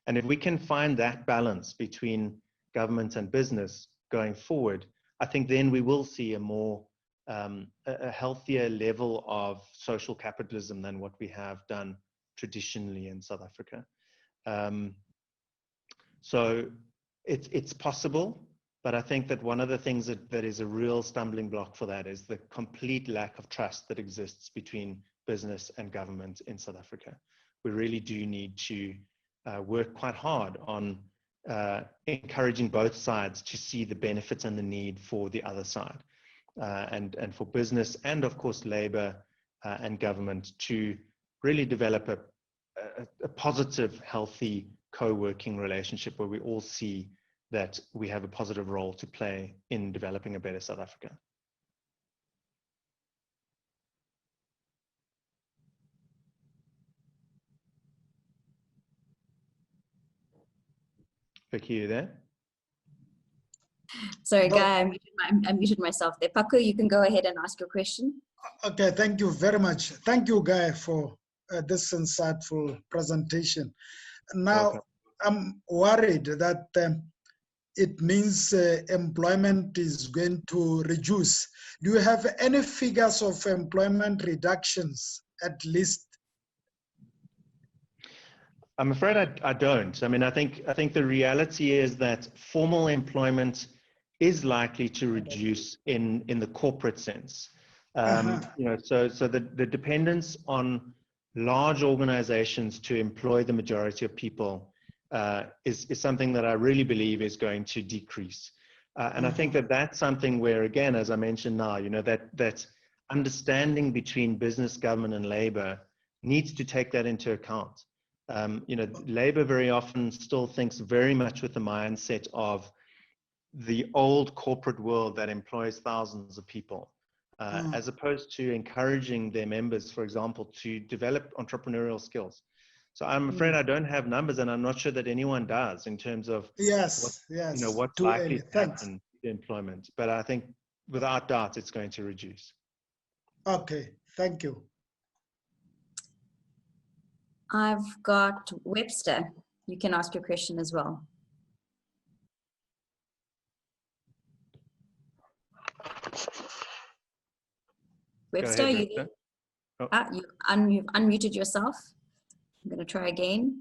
And if we can find that balance between government and business going forward, I think then we will see a more a healthier level of social capitalism than what we have done traditionally in South Africa. So it's possible, but I think that one of the things that is a real stumbling block for that is the complete lack of trust that exists between business and government in South Africa. We really do need to work quite hard on encouraging both sides to see the benefits and the need for the other side, and for business and of course labor and government to really develop a positive, healthy co-working relationship where we all see that we have a positive role to play in developing a better South Africa. Vicky, you there? Sorry, Guy, I muted myself there. Paco, you can go ahead and ask your question. Okay, thank you very much. Thank you, Guy, for this insightful presentation. Now, Welcome. I'm worried that it means employment is going to reduce. Do you have any figures of employment reductions, at least? I'm afraid I don't. I mean, I think the reality is that formal employment is likely to reduce in the corporate sense. You know, so the dependence on large organizations to employ the majority of people is something that I really believe is going to decrease. And I think that that's something where, again, as I mentioned now, you know, that understanding between business, government, and labor needs to take that into account. You know, labor very often still thinks very much with the mindset of the old corporate world that employs thousands of people, as opposed to encouraging their members, for example, to develop entrepreneurial skills. So I'm afraid I don't have numbers, and I'm not sure that anyone does in terms of what, you know, what's Too likely early. to Thanks. happen to employment. But I think without doubt, it's going to reduce. Okay, thank you. I've got Webster. You can ask your question as well. Webster, ahead, you Webster. Oh. you've unmuted yourself. I'm going to try again.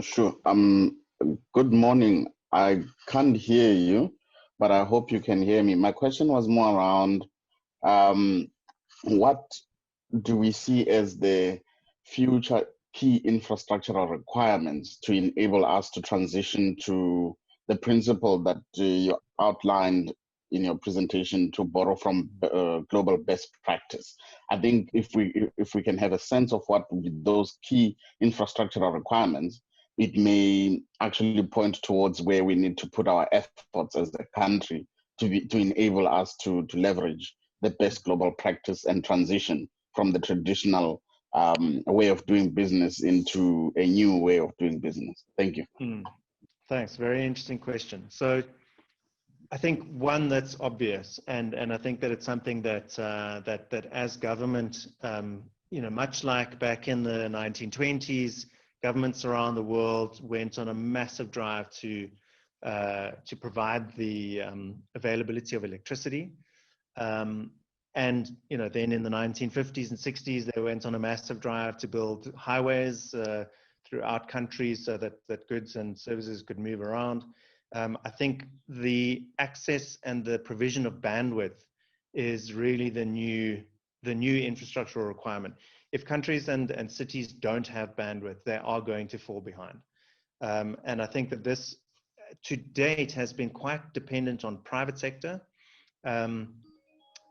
Sure. Good morning. I can't hear you, but I hope you can hear me. My question was more around what do we see as the future key infrastructural requirements to enable us to transition to the principle that you outlined in your presentation, to borrow from global best practice. I think if we can have a sense of what would be those key infrastructural requirements, it may actually point towards where we need to put our efforts as a country to enable us to leverage the best global practice and transition from the traditional way of doing business into a new way of doing business. Thank you. Thanks. Very interesting question. So I think one that's obvious, and I think that it's something that that as government, you know, much like back in the 1920s, governments around the world went on a massive drive to provide the availability of electricity. And, you know, then in the 1950s and 60s, they went on a massive drive to build highways throughout countries so that goods and services could move around. I think the access and the provision of bandwidth is really the new infrastructural requirement. If countries and cities don't have bandwidth, they are going to fall behind. And I think that this, to date, has been quite dependent on private sector.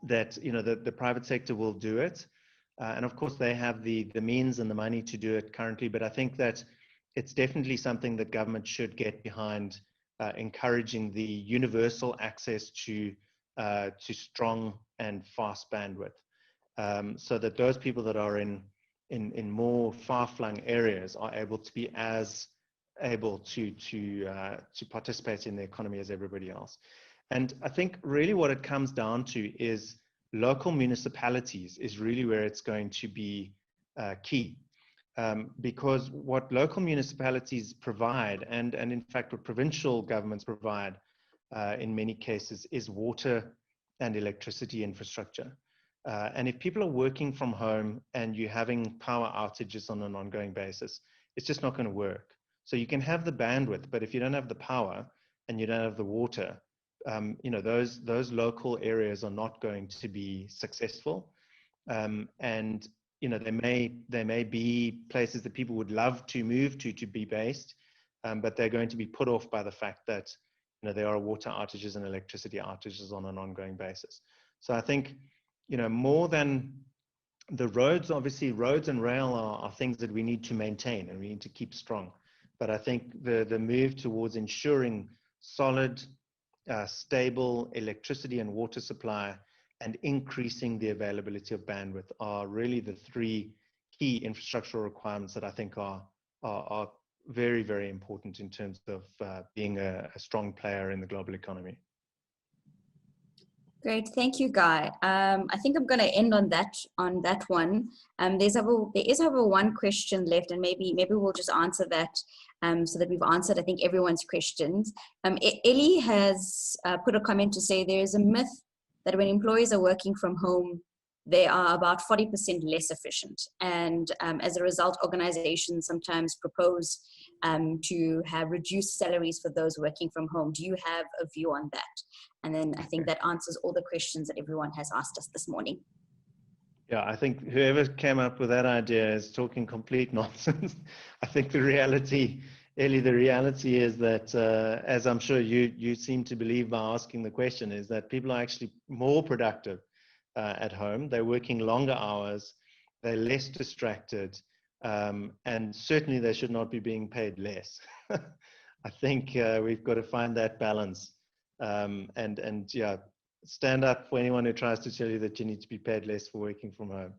That, you know, the private sector will do it, and of course they have the means and the money to do it currently. But I think that it's definitely something that government should get behind, encouraging the universal access to strong and fast bandwidth, so that those people that are in more far-flung areas are able to be as able to participate in the economy as everybody else. And I think really what it comes down to is local municipalities is really where it's going to be key, because what local municipalities provide, and in fact what provincial governments provide in many cases, is water and electricity infrastructure. And if people are working from home and you're having power outages on an ongoing basis, it's just not going to work. So you can have the bandwidth, but if you don't have the power and you don't have the water, you know, those local areas are not going to be successful. And, you know, there may be places that people would love to move to be based, but they're going to be put off by the fact that, you know, there are water outages and electricity outages on an ongoing basis. So I think, you know, more than the roads, obviously roads and rail are things that we need to maintain and we need to keep strong. But I think the move towards ensuring solid, stable electricity and water supply and increasing the availability of bandwidth are really the three key infrastructural requirements that I think are very, very important in terms of being a strong player in the global economy. Great, thank you, Guy. I think I'm going to end on that one. There is, however, one question left, and maybe we'll just answer that, so that we've answered, I think, everyone's questions. Ellie has put a comment to say there is a myth that when employees are working from home, they are about 40% less efficient, and as a result, organizations sometimes propose to have reduced salaries for those working from home. Do you have a view on that? And then I think that answers all the questions that everyone has asked us this morning. Yeah, I think whoever came up with that idea is talking complete nonsense. I think the reality Ellie, the reality is that, as I'm sure you seem to believe by asking the question, is that people are actually more productive at home. They're working longer hours, they're less distracted, and certainly they should not be being paid less. I think we've got to find that balance, and yeah, stand up for anyone who tries to tell you that you need to be paid less for working from home.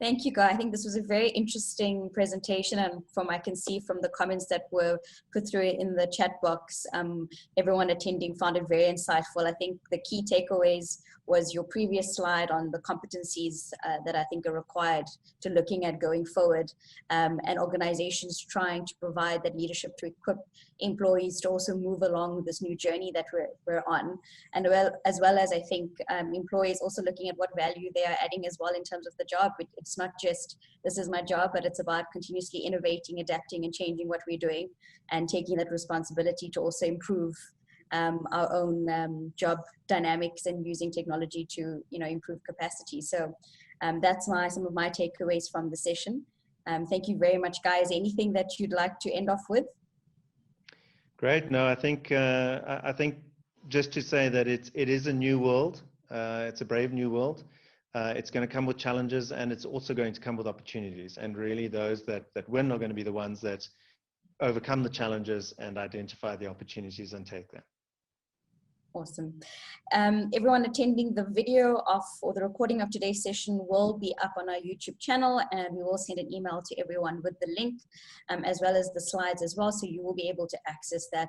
Thank you, Guy. I think this was a very interesting presentation, and from I can see from the comments that were put through in the chat box, everyone attending found it very insightful. I think the key takeaways was your previous slide on the competencies that I think are required to looking at going forward, and organizations trying to provide that leadership to equip employees to also move along this new journey that we're on, and as well as I think employees also looking at what value they are adding as well in terms of the job. It's not just this is my job, but it's about continuously innovating, adapting, and changing what we're doing, and taking that responsibility to also improve our own job dynamics and using technology to improve capacity. So that's some of my takeaways from the session. Thank you very much, guys. Anything that you'd like to end off with? Great. No, I think just to say that it is a new world. It's a brave new world. It's going to come with challenges, and it's also going to come with opportunities. And really, those that win are going to be the ones that overcome the challenges and identify the opportunities and take them. Awesome. Everyone attending, the video or the recording of today's session will be up on our YouTube channel, and we will send an email to everyone with the link, as well as the slides as well, so you will be able to access that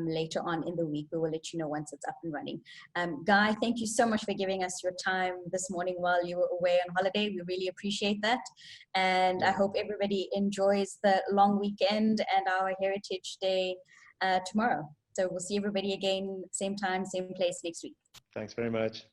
later on in the week. We will let you know once it's up and running. Guy, thank you so much for giving us your time this morning while you were away on holiday. We really appreciate that, and I hope everybody enjoys the long weekend and our Heritage Day tomorrow. So we'll see everybody again, same time, same place next week. Thanks very much.